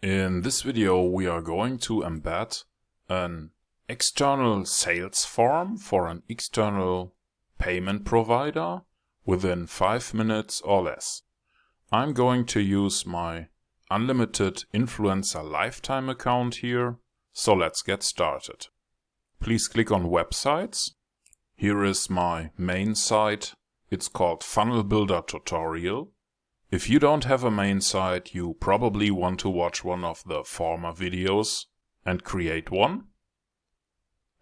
In this video we are going to embed an external sales form for an external payment provider within 5 minutes or less. I'm going to use my unlimited influencer lifetime account here, so let's get started. Please click on websites. Here is my main site. It's called Funnel Builder Tutorial. If you don't have a main site, you probably want to watch one of the former videos and create one.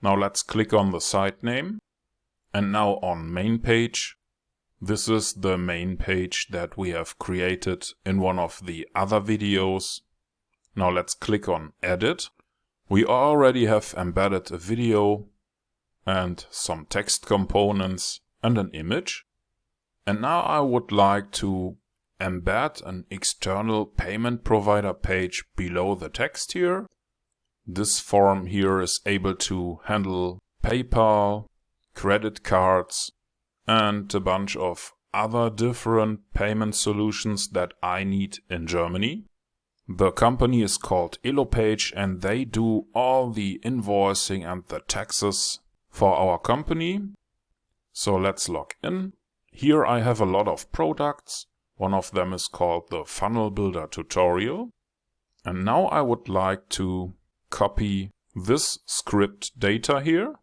Now let's click on the site name. And now on main page. This is the main page that we have created in one of the other videos. Now let's click on edit. We already have embedded a video and some text components and an image. And now I would like to embed an external payment provider page below the text here. This form here is able to handle PayPal, credit cards, and a bunch of other different payment solutions that I need in Germany. The company is called Elopage and they do all the invoicing and the taxes for our company. So let's log in. Here I have a lot of products. One of them is called the Funnel Builder Tutorial. And now I would like to copy this script data here,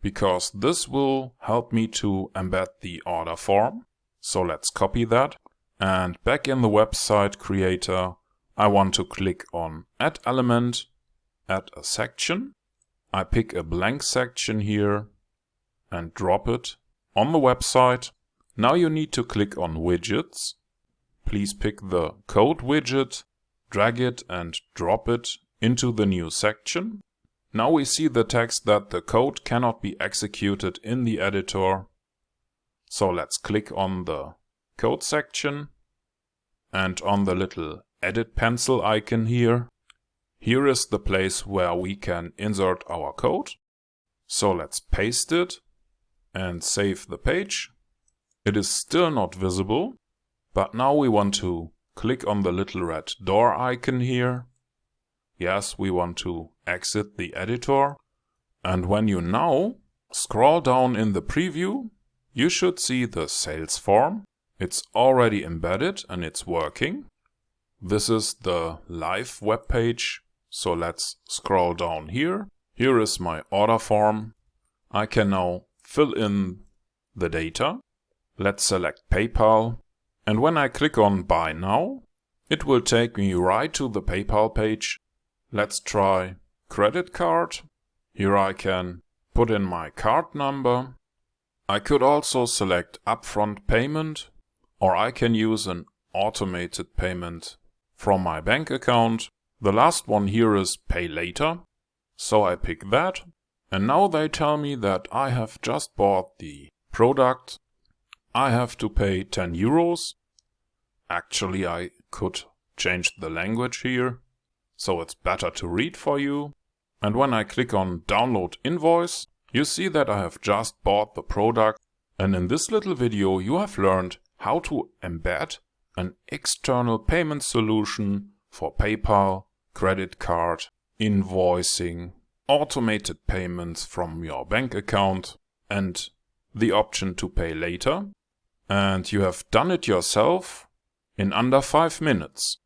because this will help me to embed the order form. So let's copy that. And back in the website creator, I want to click on Add Element, add a section. I pick a blank section here and drop it on the website. Now you need to click on Widgets. Please pick the code widget, drag it and drop it into the new section. Now we see the text that the code cannot be executed in the editor. So let's click on the code section and on the little edit pencil icon here. Here is the place where we can insert our code. So let's paste it and save the page. It is still not visible. But now we want to click on the little red door icon here. Yes, we want to exit the editor. And when you now scroll down in the preview, you should see the sales form. It's already embedded and it's working. This is the live web page. So let's scroll down here. Here is my order form. I can now fill in the data. Let's select PayPal. And when I click on Buy Now, it will take me right to the PayPal page. Let's try credit card. Here I can put in my card number. I could also select upfront payment, or I can use an automated payment from my bank account. The last one here is Pay Later. So I pick that. And now they tell me that I have just bought the product. I have to pay 10 euros. Actually, I could change the language here, so it's better to read for you. And when I click on Download Invoice, you see that I have just bought the product. And in this little video, you have learned how to embed an external payment solution for PayPal, credit card, invoicing, automated payments from your bank account, and the option to pay later. And you have done it yourself in under 5 minutes.